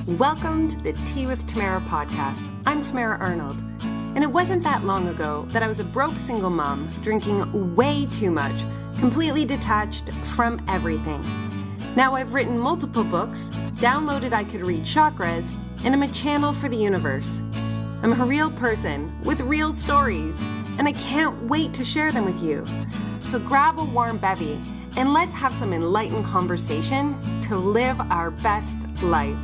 Welcome to the Tea with Tamara Podcast. I'm Tamara Arnold, and it wasn't that long ago that I was a broke single mom, drinking way too much, completely detached from everything. Now I've written multiple books, downloaded I Could Read Chakras, and I'm a channel for the universe. I'm a real person with real stories, and I can't wait to share them with you. So grab a warm bevy, and let's have some enlightened conversation to live our best life.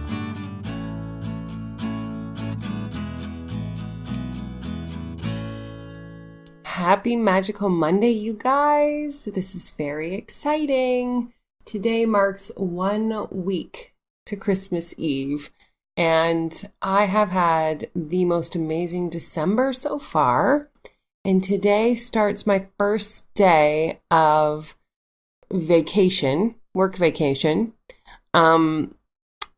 Happy Magical Monday, you guys. This is very exciting. Today marks 1 week to Christmas Eve, and I have had the most amazing December so far. And today starts my first day of vacation, work vacation. And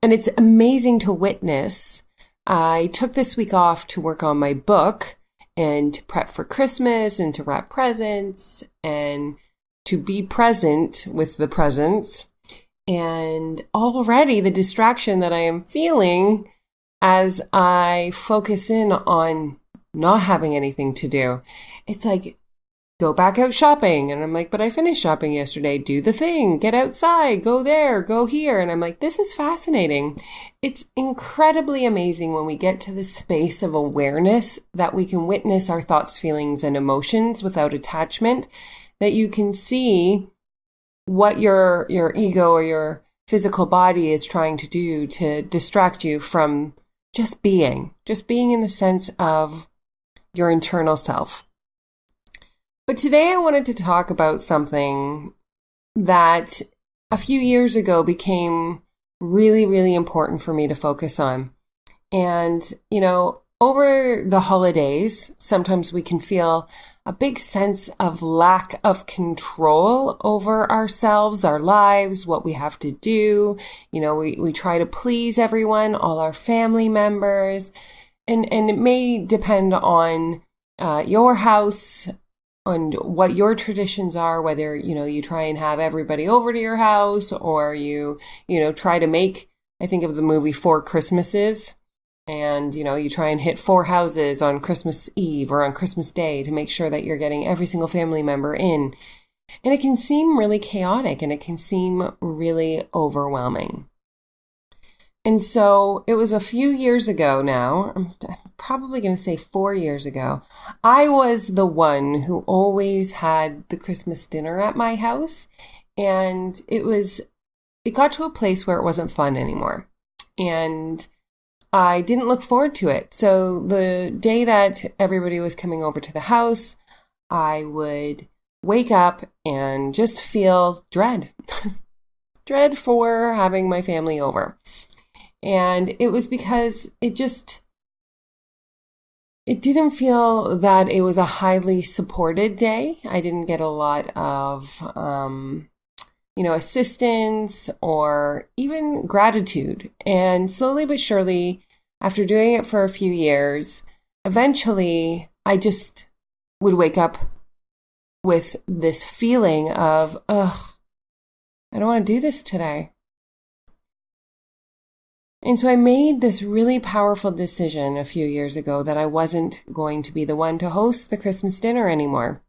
it's amazing to witness. I took this week off to work on my book and to prep for Christmas and to wrap presents and to be present with the presents. And already the distraction that I am feeling as I focus in on not having anything to do, it's like, go back out shopping. And I'm like, but I finished shopping yesterday. Do the thing, get outside, go there, go here. And I'm like, this is fascinating. It's incredibly amazing when we get to this space of awareness that we can witness our thoughts, feelings, and emotions without attachment, that you can see what your ego or your physical body is trying to do to distract you from just being in the sense of your internal self. But today I wanted to talk about something that a few years ago became really, really important for me to focus on. And, over the holidays, sometimes we can feel a big sense of lack of control over ourselves, our lives, what we have to do. We try to please everyone, all our family members, and it may depend on your house, and what your traditions are, whether, you try and have everybody over to your house or you try to make, I think of the movie 4 Christmases, and, you try and hit 4 houses on Christmas Eve or on Christmas Day to make sure that you're getting every single family member in. And it can seem really chaotic and it can seem really overwhelming. And so it was a few years ago now, I'm probably going to say 4 years ago, I was the one who always had the Christmas dinner at my house. And it got to a place where it wasn't fun anymore. And I didn't look forward to it. So the day that everybody was coming over to the house, I would wake up and just feel dread. Dread for having my family over. And it was because it didn't feel that it was a highly supported day. I didn't get a lot of, assistance or even gratitude. And slowly but surely, after doing it for a few years, eventually I just would wake up with this feeling of, I don't want to do this today. And so I made this really powerful decision a few years ago that I wasn't going to be the one to host the Christmas dinner anymore,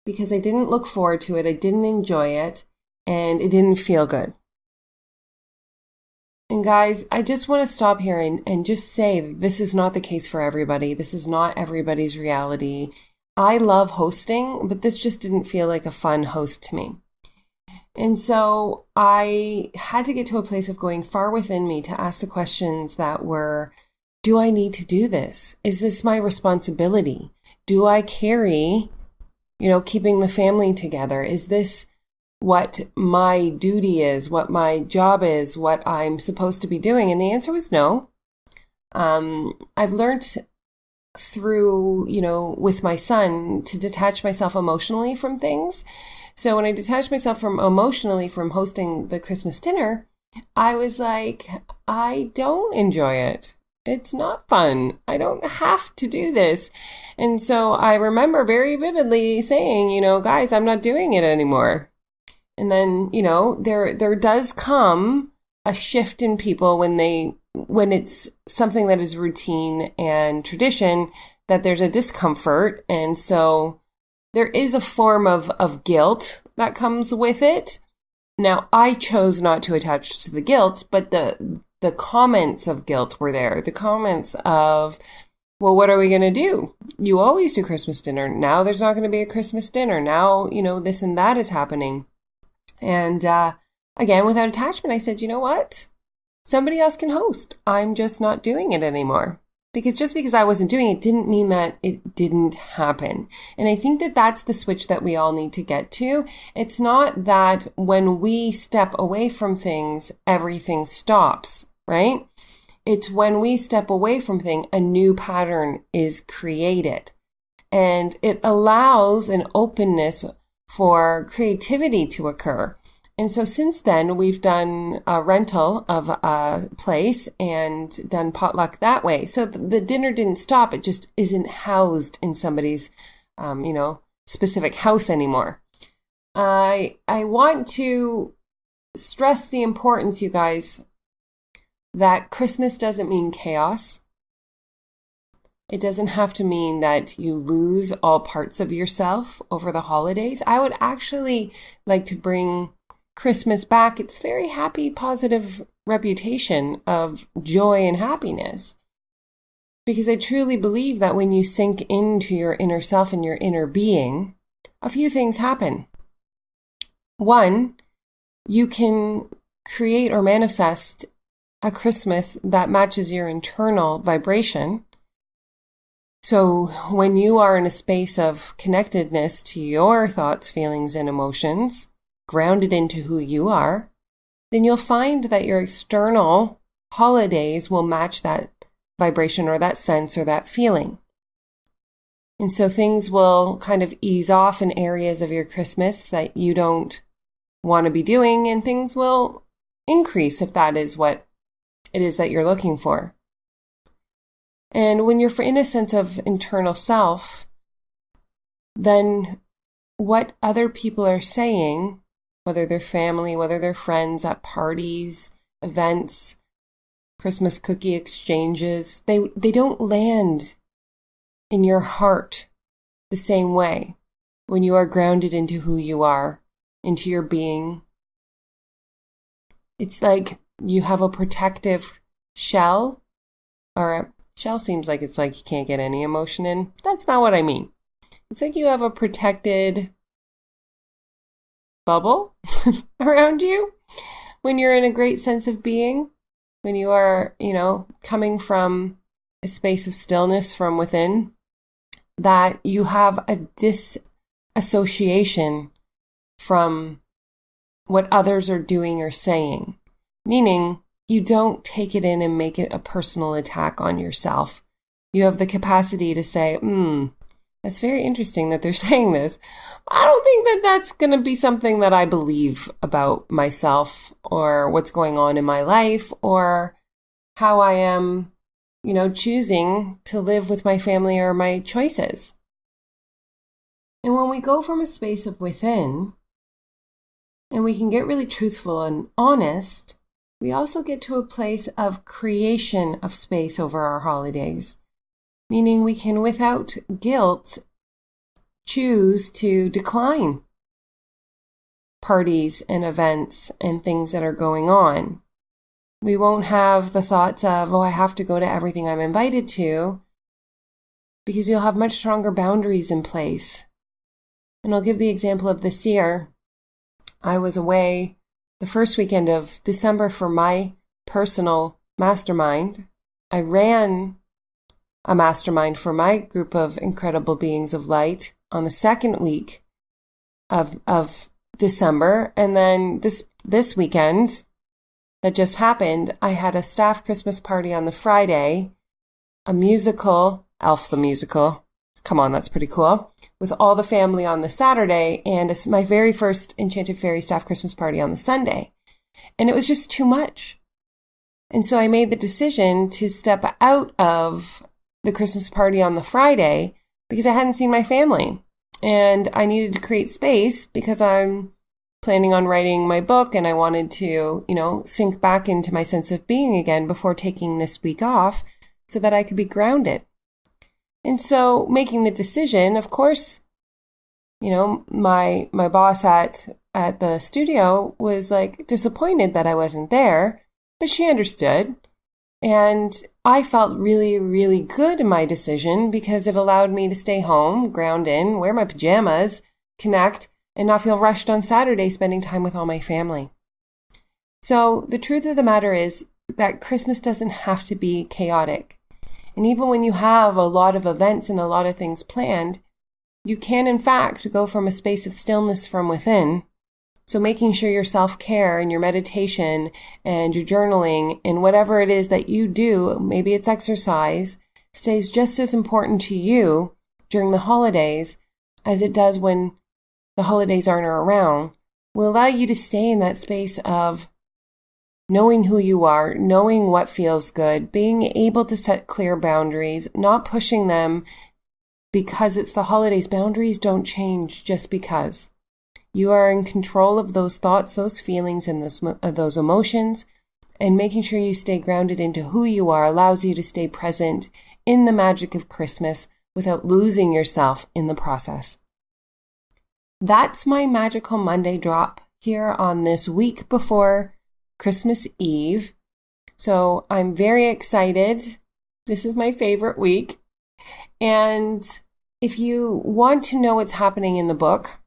because I didn't look forward to it, I didn't enjoy it, and it didn't feel good. And guys, I just want to stop here and just say that this is not the case for everybody. This is not everybody's reality. I love hosting, but this just didn't feel like a fun host to me. And so I had to get to a place of going far within me to ask the questions that were, do I need to do this? Is this my responsibility? Do I carry, keeping the family together? Is this what my duty is, what my job is, what I'm supposed to be doing? And the answer was no. I've learned through, with my son to detach myself emotionally from things. So when I detached myself emotionally from hosting the Christmas dinner, I was like, I don't enjoy it. It's not fun. I don't have to do this. And so I remember very vividly saying, guys, I'm not doing it anymore. And then, there does come a shift in people when it's something that is routine and tradition, that there's a discomfort. And so there is a form of guilt that comes with it. Now, I chose not to attach to the guilt, but the comments of guilt were there. The comments of, well, what are we going to do? You always do Christmas dinner. Now there's not going to be a Christmas dinner. Now, this and that is happening. And again, without attachment, I said, you know what? Somebody else can host. I'm just not doing it anymore. Because just because I wasn't doing it didn't mean that it didn't happen. And I think that that's the switch that we all need to get to. It's not that when we step away from things, everything stops, right? It's when we step away from things, a new pattern is created. And it allows an openness for creativity to occur. And so since then, we've done a rental of a place and done potluck that way. So the dinner didn't stop. It just isn't housed in somebody's, specific house anymore. I want to stress the importance, you guys, that Christmas doesn't mean chaos. It doesn't have to mean that you lose all parts of yourself over the holidays. I would actually like to bring Christmas back, its very happy, positive reputation of joy and happiness. Because I truly believe that when you sink into your inner self and your inner being, a few things happen. One, you can create or manifest a Christmas that matches your internal vibration. So when you are in a space of connectedness to your thoughts, feelings, and emotions, grounded into who you are, then you'll find that your external holidays will match that vibration or that sense or that feeling. And so things will kind of ease off in areas of your Christmas that you don't want to be doing, and things will increase if that is what it is that you're looking for. And when you're in a sense of internal self, then what other people are saying, whether they're family, whether they're friends at parties, events, Christmas cookie exchanges, they don't land in your heart the same way when you are grounded into who you are, into your being. It's like you have a protective shell, or a shell seems like it's like you can't get any emotion in. That's not what I mean. It's like you have a protected bubble around you when you're in a great sense of being, when you are, coming from a space of stillness from within, that you have a disassociation from what others are doing or saying, meaning you don't take it in and make it a personal attack on yourself. You have the capacity to say, that's very interesting that they're saying this. I don't think that that's going to be something that I believe about myself or what's going on in my life or how I am, choosing to live with my family or my choices. And when we go from a space of within and we can get really truthful and honest, we also get to a place of creation of space over our holidays. Meaning we can, without guilt, choose to decline parties and events and things that are going on. We won't have the thoughts of, I have to go to everything I'm invited to, because you'll have much stronger boundaries in place. And I'll give the example of this year. I was away the first weekend of December for my personal mastermind. I ran a mastermind for my group of incredible beings of light on the second week of December. And then this weekend that just happened, I had a staff Christmas party on the Friday, a musical, Elf the Musical. Come on, that's pretty cool. With all the family on the Saturday, and my very first Enchanted Fairy staff Christmas party on the Sunday. And it was just too much. And so I made the decision to step out of the Christmas party on the Friday because I hadn't seen my family and I needed to create space because I'm planning on writing my book, and I wanted to, sink back into my sense of being again before taking this week off so that I could be grounded. And so making the decision, of course, my boss at the studio was like disappointed that I wasn't there, but she understood. And I felt really, really good in my decision because it allowed me to stay home, ground in, wear my pajamas, connect, and not feel rushed on Saturday spending time with all my family. So the truth of the matter is that Christmas doesn't have to be chaotic. And even when you have a lot of events and a lot of things planned, you can in fact go from a space of stillness from within. So making sure your self-care and your meditation and your journaling and whatever it is that you do, maybe it's exercise, stays just as important to you during the holidays as it does when the holidays aren't around, will allow you to stay in that space of knowing who you are, knowing what feels good, being able to set clear boundaries, not pushing them because it's the holidays. Boundaries don't change just because. You are in control of those thoughts, those feelings, and those emotions, and making sure you stay grounded into who you are allows you to stay present in the magic of Christmas without losing yourself in the process. That's my Magical Monday drop here on this week before Christmas Eve. So I'm very excited. This is my favorite week. And if you want to know what's happening in the book,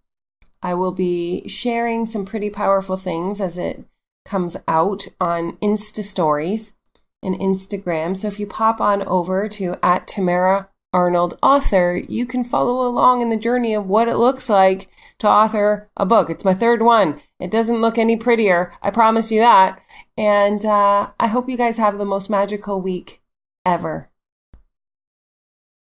I will be sharing some pretty powerful things as it comes out on Insta Stories and Instagram. So if you pop on over to @TamaraArnoldAuthor, you can follow along in the journey of what it looks like to author a book. It's my third one. It doesn't look any prettier. I promise you that. And I hope you guys have the most magical week ever.